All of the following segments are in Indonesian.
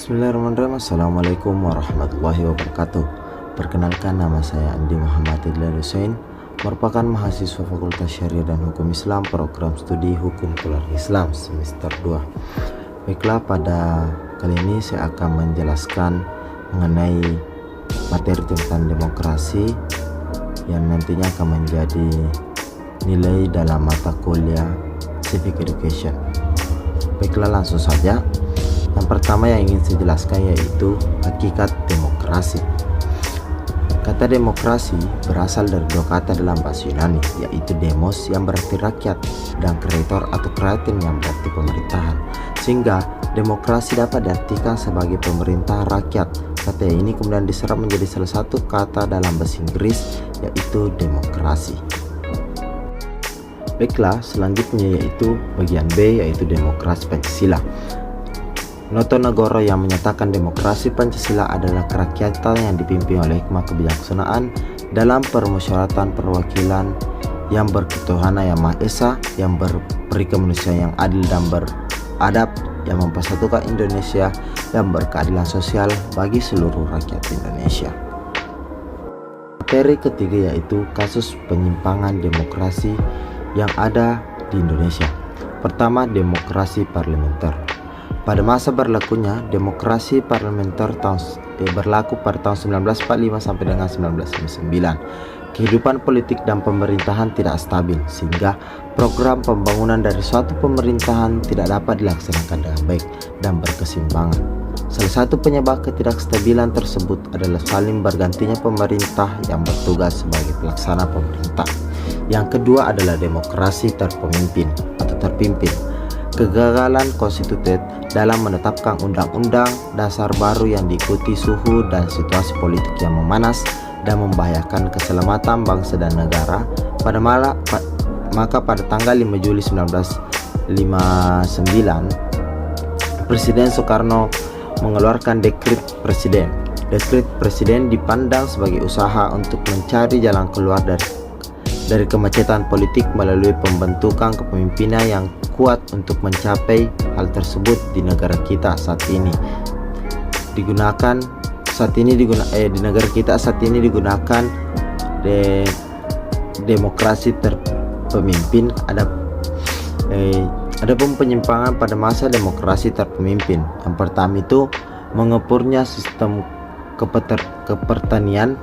Bismillahirrahmanirrahim. Assalamualaikum warahmatullahi wabarakatuh. Perkenalkan, nama saya Andi Muhammad Idlan Hussein, merupakan mahasiswa Fakultas Syariah dan Hukum Islam, program studi Hukum Keluarga Islam semester 2. Baiklah, pada kali ini saya akan menjelaskan mengenai materi tentang demokrasi yang nantinya akan menjadi nilai dalam mata kuliah Civic Education. Baiklah, langsung saja. Yang pertama yang ingin saya jelaskan yaitu hakikat demokrasi. Kata demokrasi berasal dari dua kata dalam bahasa Yunani, yaitu demos yang berarti rakyat dan kreator atau kratin yang berarti pemerintahan. Sehingga demokrasi dapat diartikan sebagai pemerintah rakyat. Kata ini kemudian diserap menjadi salah satu kata dalam bahasa Inggris, yaitu demokrasi. Baiklah, selanjutnya yaitu bagian B, yaitu demokrasi Pancasila. Noto Nagoro yang menyatakan demokrasi Pancasila adalah kerakyatan yang dipimpin oleh hikmah kebijaksanaan dalam permusyawaratan perwakilan yang berketuhanan yang Maha Esa, yang berperi kemanusiaan yang adil dan beradab, yang mempersatukan Indonesia, yang berkeadilan sosial bagi seluruh rakyat Indonesia. Materi ketiga yaitu kasus penyimpangan demokrasi yang ada di Indonesia. Pertama, demokrasi parlementer. Pada masa berlakunya demokrasi parlementer berlaku pada tahun 1945 sampai dengan 1959. Kehidupan politik dan pemerintahan tidak stabil, sehingga program pembangunan dari suatu pemerintahan tidak dapat dilaksanakan dengan baik dan berkeseimbangan. Salah satu penyebab ketidakstabilan tersebut adalah saling bergantinya pemerintah yang bertugas sebagai pelaksana pemerintah. Yang kedua adalah demokrasi terpimpin. Kegagalan konstitusi dalam menetapkan undang-undang dasar baru yang diikuti suhu dan situasi politik yang memanas dan membahayakan keselamatan bangsa dan negara. Maka pada tanggal 5 Juli 1959, Presiden Soekarno mengeluarkan dekret presiden. Dekret presiden dipandang sebagai usaha untuk mencari jalan keluar dari kemacetan politik melalui pembentukan kepemimpinan yang kuat untuk mencapai hal tersebut di negara kita saat ini. Di negara kita saat ini digunakan demokrasi terpemimpin. Adapun penyimpangan pada masa demokrasi terpemimpin. Yang pertama itu mengepurnya sistem kepertanian.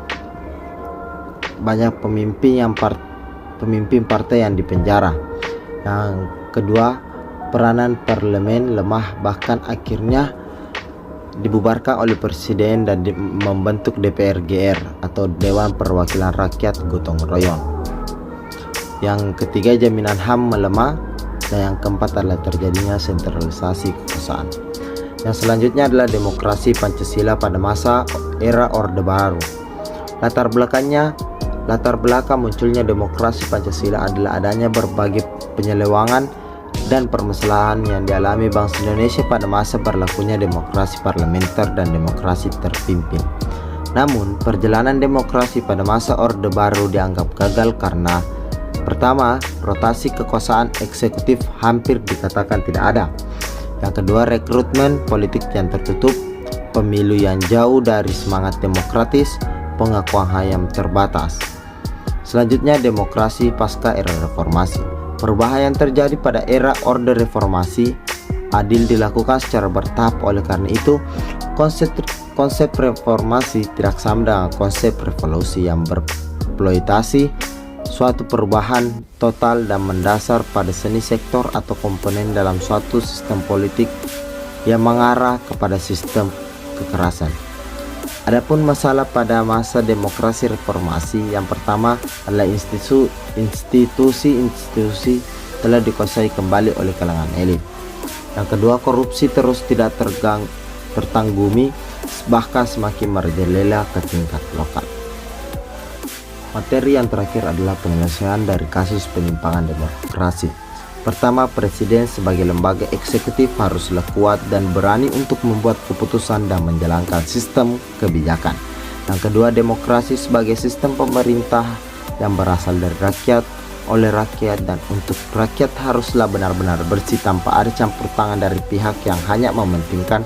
Banyak pemimpin partai yang dipenjara. Yang kedua, peranan parlemen lemah, bahkan akhirnya dibubarkan oleh presiden dan membentuk DPR GR atau Dewan Perwakilan Rakyat gotong royong. Yang ketiga, jaminan HAM melemah, dan yang keempat adalah terjadinya sentralisasi kekuasaan. Yang selanjutnya adalah demokrasi Pancasila pada masa era Orde Baru. Latar belakang munculnya demokrasi Pancasila adalah adanya berbagai penyelewangan dan permasalahan yang dialami bangsa Indonesia pada masa berlakunya demokrasi parlementer dan demokrasi terpimpin. Namun, perjalanan demokrasi pada masa Orde Baru dianggap gagal karena pertama, rotasi kekuasaan eksekutif hampir dikatakan tidak ada. Yang kedua, rekrutmen politik yang tertutup, pemilu yang jauh dari semangat demokratis, pengakuan HAM yang terbatas. Selanjutnya, demokrasi pasca era reformasi. Perubahan yang terjadi pada era Orde Reformasi adil dilakukan secara bertahap. Oleh karena itu, konsep reformasi tidak sama dengan konsep revolusi yang bereksploitasi suatu perubahan total dan mendasar pada seni sektor atau komponen dalam suatu sistem politik yang mengarah kepada sistem kekerasan. Adapun masalah pada masa demokrasi reformasi, yang pertama adalah institusi telah dikuasai kembali oleh kalangan elit. Yang kedua, korupsi terus tidak tertanggumi, bahkan semakin merajalela ke tingkat lokal. Materi yang terakhir adalah penyelesaian dari kasus penyimpangan demokrasi. Pertama, presiden sebagai lembaga eksekutif haruslah kuat dan berani untuk membuat keputusan dan menjalankan sistem kebijakan. Yang kedua, demokrasi sebagai sistem pemerintah yang berasal dari rakyat, oleh rakyat, dan untuk rakyat haruslah benar-benar bersih tanpa ada campur tangan dari pihak yang hanya mementingkan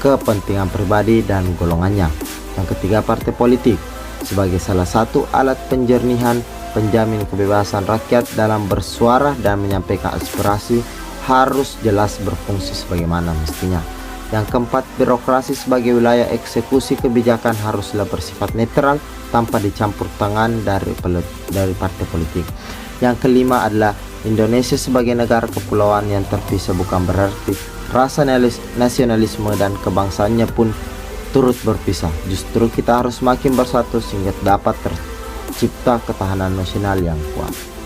kepentingan pribadi dan golongannya. Yang ketiga, partai politik sebagai salah satu alat penjernihan, penjamin kebebasan rakyat dalam bersuara dan menyampaikan aspirasi harus jelas berfungsi sebagaimana mestinya. Yang keempat, birokrasi sebagai wilayah eksekusi kebijakan haruslah bersifat netral tanpa dicampur tangan dari partai politik. Yang kelima adalah Indonesia sebagai negara kepulauan yang terpisah bukan berarti rasa nasionalisme dan kebangsaannya pun turut berpisah. Justru kita harus makin bersatu sehingga dapat tercipta ketahanan nasional yang kuat.